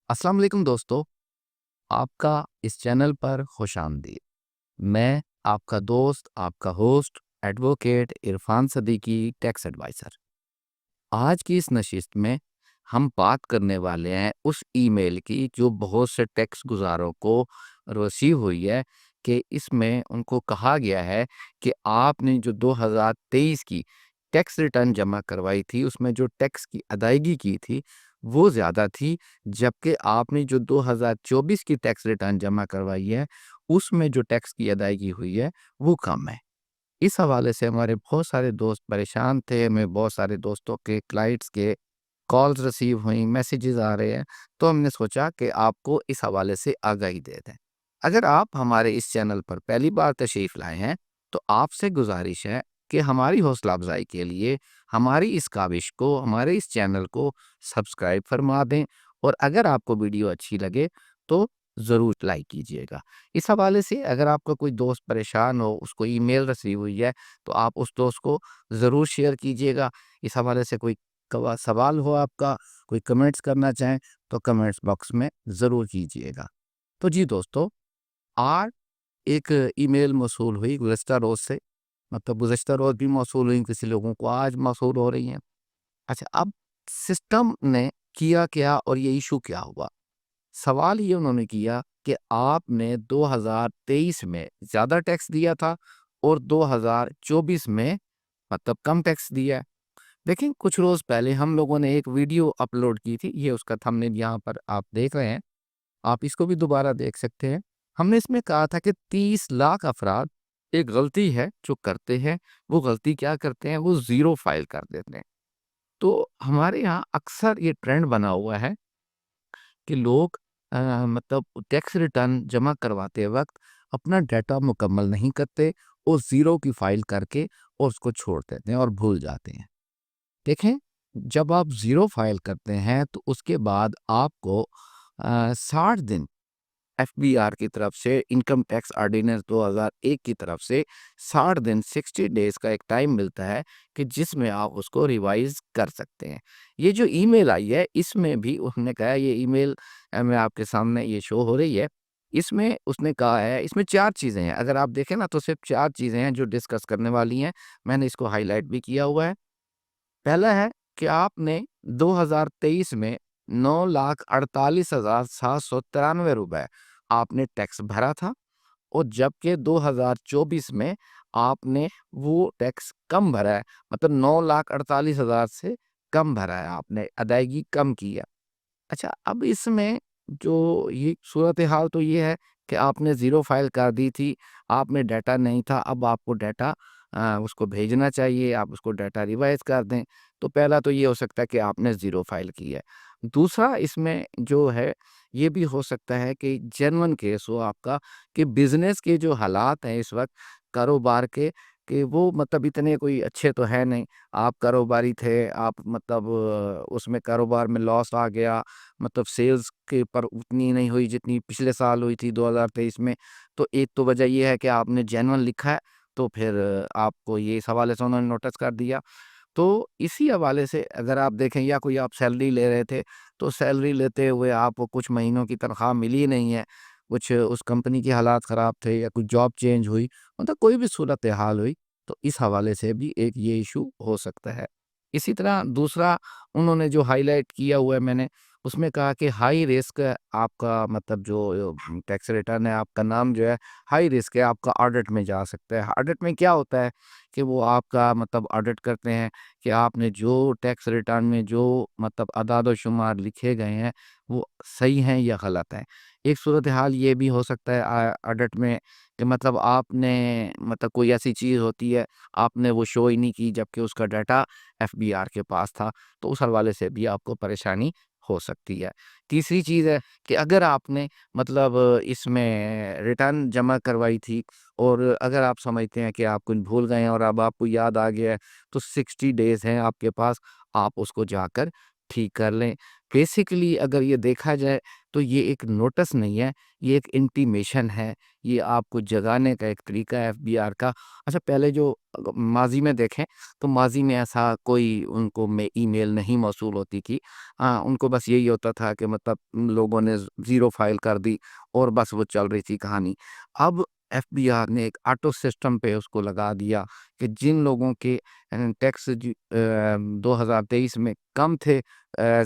अस्सलाम वालेकुम दोस्तों, आपका इस चैनल पर खुश आमदीद। मैं आपका दोस्त, आपका host, advocate Irfan Siddiqui, tax adviser. आज की इस नशिस्त में हम बात करने वाले हैं उस ईमेल की जो बहुत से टैक्स गुज़ारों को रिसीव हुई है कि इसमें उनको कहा गया है कि आपने जो 2023 की टैक्स रिटर्न जमा करवाई थी, उसमें जो टैक्स की अदायगी की थी, वो ज़्यादा थी, जबकि आपने जो 2024 की टैक्स रिटर्न जमा करवाई है, उसमें जो टैक्स की अदायगी हुई है, वो कम है। इस हवाले से हमारे बहुत सारे दोस्त परेशान थे, हमें बहुत सारे दोस्तों के क्लाइंट्स के कॉल्स रिसीव हुई, मैसेजेस आ रहे हैं, तो हमने सोचा कि आपको इस हवाले से आगाही दे दें। अगर आप हमारे इस चैनल पर पहली बार तशरीफ़ लाए हैं, तो आपसे गुजारिश है कि हमारी हौसला अफ़ज़ाई के लिए हमारी इस काविश को, हमारे इस चैनल को सब्सक्राइब फरमा दें और अगर आपको वीडियो अच्छी लगे, तो ज़रूर लाइक कीजिएगा। इस हवाले से अगर आपका कोई दोस्त परेशान हो, उसको ईमेल रिसीव हुई है, तो आप उस दोस्त को ज़रूर शेयर कीजिएगा। इस हवाले से कोई सवाल हो आपका, कोई कमेंट्स करना चाहें, तो कमेंट्स बॉक्स में ज़रूर कीजिएगा। तो जी दोस्तों, आज एक ईमेल मौसूल हुई गुज़श्ता रोज़ से, मतलब गुज़श्ता रोज़ भी मौसूल हुई, किसी लोगों को आज मौसूल हो रही हैं। अच्छा, अब सिस्टम ने किया क्या और ये इशू क्या हुआ? सवाल ये उन्होंने किया कि आपने 2023 में ज़्यादा टैक्स दिया था और 2024 में मतलब कम टैक्स दिया है। देखिए, कुछ रोज़ पहले हम लोगों ने एक वीडियो अपलोड की थी, ये उसका थंबनेल यहाँ पर आप देख रहे हैं, आप इसको भी दोबारा देख सकते हैं। हमने इसमें कहा था कि 30 लाख अफ़राद एक गलती है जो करते हैं, वो गलती क्या करते हैं, वो ज़ीरो फाइल कर देते हैं। तो हमारे यहाँ अक्सर ये ट्रेंड बना हुआ है कि लोग मतलब टैक्स रिटर्न जमा करवाते वक़्त अपना डाटा मुकम्मल नहीं करते और ज़ीरो की फाइल करके और उसको छोड़ देते हैं और भूल जाते हैं। देखें, जब आप ज़ीरो फाइल करते हैं तो उसके बाद आपको 60 दिन एफबीआर की तरफ से, इनकम टैक्स ऑर्डिनेंस 2001 की तरफ से 60 दिन 60 डेज़ का एक टाइम मिलता है कि जिसमें आप उसको रिवाइज़ कर सकते हैं। ये जो ईमेल आई है, इसमें भी उसने कहा है, ये ईमेल मैं आपके सामने ये शो हो रही है। इसमें उसने कहा है, इसमें 4 चीज़ें हैं। अगर आप देखें ना, तो सिर्फ़ 4 चीज़ें हैं जो डिस्कस करने वाली हैं। मैंने इसको हाइलाइट भी किया हुआ है। पहला है कि आपने 2023 में 9,48,793 रुपए आपने टैक्स भरा था और जबकि 2024 में आपने वो टैक्स कम भरा है, मतलब 9,48,000 से कम भरा है, आपने अदायगी कम की है। अच्छा, अब इसमें जो ये सूरत-ए-हाल तो ये है कि आपने ज़ीरो फाइल कर दी थी, आप में डाटा नहीं था, अब आपको डाटा उसको भेजना चाहिए, आप उसको डाटा रिवाइज़ कर दें। तो पहला तो ये हो सकता है कि आपने ज़ीरो फाइल की है। दूसरा इसमें जो है, ये भी हो सकता है कि जेन्युइन केस हो आपका कि बिज़नेस के जो हालात हैं इस वक़्त कारोबार के, कि वो मतलब इतने कोई अच्छे तो हैं नहीं। आप कारोबारी थे, आप मतलब उसमें कारोबार में लॉस आ गया, मतलब सेल्स के पर उतनी नहीं हुई जितनी पिछले साल हुई थी 2023 में। तो एक तो वजह ये है कि आपने जेन्युइन लिखा है, तो फिर आपको ये इस हवाले से उन्होंने नोटिस कर दिया। तो इसी हवाले से अगर आप देखें, या कोई आप सैलरी ले रहे थे, तो सैलरी लेते हुए आपको कुछ महीनों की तनख्वाह मिली नहीं है, कुछ उस कंपनी के हालात ख़राब थे या कुछ जॉब चेंज हुई, मतलब कोई भी सूरत हाल हुई, तो इस हवाले से भी एक ये इशू हो सकता है। इसी तरह दूसरा उन्होंने जो हाईलाइट किया हुआ है, मैंने उसमें कहा कि हाई रिस्क आपका, मतलब जो टैक्स रिटर्न है, आपका नाम जो है हाई रिस्क है, आपका ऑडिट में जा सकता है। ऑडिट में क्या होता है कि वो आपका मतलब ऑडिट करते हैं कि आपने जो टैक्स रिटर्न में जो मतलब अदाद-ओ-शुमार लिखे गए हैं, वो सही हैं या गलत हैं। एक सूरत हाल ये भी हो सकता है ऑडिट में कि मतलब आपने मतलब कोई ऐसी चीज़ होती है, आपने वो शो ही नहीं की जबकि उसका डाटा एफबीआर के पास था, तो उस हवाले से भी आपको परेशानी हो सकती है। तीसरी चीज़ है कि अगर आपने मतलब इसमें रिटर्न जमा करवाई थी और अगर आप समझते हैं कि आप कुछ भूल गए हैं और अब आपको याद आ गया है, तो 60 डेज़ हैं आपके पास, आप उसको जाकर ٹھیک کر لیں۔ بیسیکلی اگر یہ دیکھا جائے تو یہ ایک نوٹس نہیں ہے، یہ ایک انٹیمیشن ہے، یہ آپ کو جگانے کا ایک طریقہ ہے ایف بی آر کا۔ اچھا پہلے جو ماضی میں دیکھیں تو ماضی میں ایسا کوئی ان کو میں ای میل نہیں موصول ہوتی تھی، ان کو بس یہی ہوتا تھا کہ مطلب لوگوں نے زیرو فائل کر دی اور بس وہ چل رہی تھی کہانی۔ اب ایف بی آر نے ایک آٹو سسٹم پہ اس کو لگا دیا کہ جن لوگوں کے ٹیکس 2023 میں کم تھے،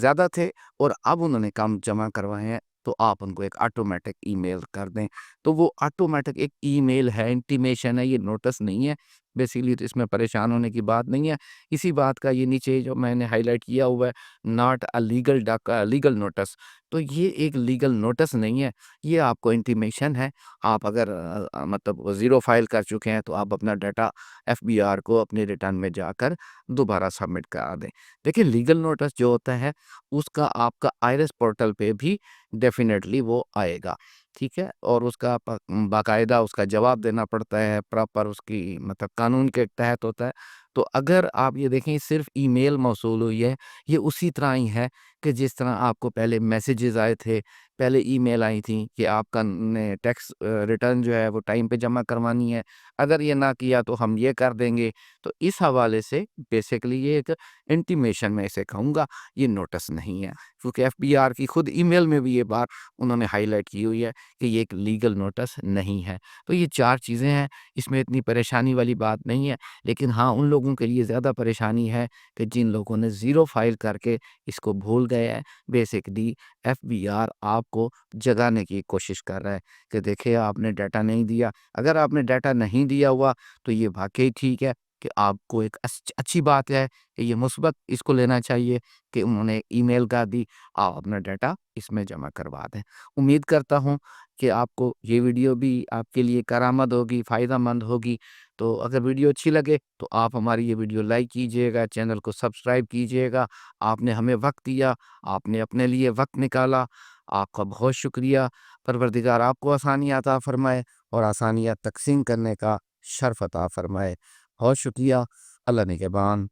زیادہ تھے، اور اب انہوں نے کم جمع کروائے ہیں، تو آپ ان کو ایک آٹومیٹک ای میل کر دیں۔ تو وہ آٹومیٹک ایک ای میل ہے، انٹیمیشن ہے، یہ نوٹس نہیں ہے بیسیکلی، تو اس میں پریشان ہونے کی بات نہیں ہے۔ اسی بات کا یہ نیچے جو میں نے ہائی لائٹ کیا ہوا ہے، ناٹ اے لیگل نوٹس، تو یہ ایک لیگل نوٹس نہیں ہے، یہ آپ کو انٹیمیشن ہے۔ آپ اگر مطلب زیرو فائل کر چکے ہیں تو آپ اپنا ڈیٹا ایف بی آر کو اپنے ریٹرن میں جا کر دوبارہ سبمٹ کرا دیں۔ دیکھیں لیگل نوٹس جو ہوتا ہے اس کا آپ کا آئرس پورٹل پہ بھی ڈیفینیٹلی وہ آئے گا، ٹھیک ہے، اور اس کا باقاعدہ اس کا جواب دینا پڑتا ہے، پراپر اس کی مطلب قانون کے تحت ہوتا ہے۔ تو اگر آپ یہ دیکھیں صرف ای میل موصول ہوئی ہے، یہ اسی طرح ہی ہے کہ جس طرح آپ کو پہلے میسیجز آئے تھے، پہلے ای میل آئی تھیں کہ آپ کا ٹیکس ریٹرن جو ہے وہ ٹائم پہ جمع کروانی ہے، اگر یہ نہ کیا تو ہم یہ کر دیں گے۔ تو اس حوالے سے بیسیکلی یہ ایک انٹیمیشن میں اسے کہوں گا، یہ نوٹس نہیں ہے، کیونکہ ایف بی آر کی خود ای میل میں بھی یہ بات انہوں نے ہائی لائٹ کی ہوئی ہے کہ یہ ایک لیگل نوٹس نہیں ہے۔ تو یہ چار چیزیں ہیں، اس میں اتنی پریشانی والی بات نہیں ہے، لیکن ہاں ان لوگوں کے لیے زیادہ پریشانی ہے کہ جن لوگوں نے زیرو فائل کر کے اس کو بھول گئے ہیں۔ بیسیکلی ایف بی آر آپ کو جگانے کی کوشش کر رہا ہے کہ دیکھیں آپ نے ڈیٹا نہیں دیا، اگر آپ نے ڈیٹا نہیں دیا ہوا تو یہ واقعی ٹھیک ہے کہ آپ کو ایک اچھی بات ہے کہ یہ مثبت اس کو لینا چاہیے کہ انہوں نے ای میل کر دی، آپ اپنا ڈیٹا اس میں جمع کروا دیں۔ امید کرتا ہوں کہ آپ کو یہ ویڈیو بھی آپ کے لیے کارآمد ہوگی، فائدہ مند ہوگی۔ تو اگر ویڈیو اچھی لگے تو آپ ہماری یہ ویڈیو لائک کیجئے گا، چینل کو سبسکرائب کیجئے گا۔ آپ نے ہمیں وقت دیا، آپ نے اپنے لیے وقت نکالا، آپ کا بہت شکریہ۔ پروردگار آپ کو آسانیاں عطا فرمائے اور آسانیاں تقسیم کرنے کا شرف عطا فرمائے۔ بہت شکریہ۔ اللہ نگہبان۔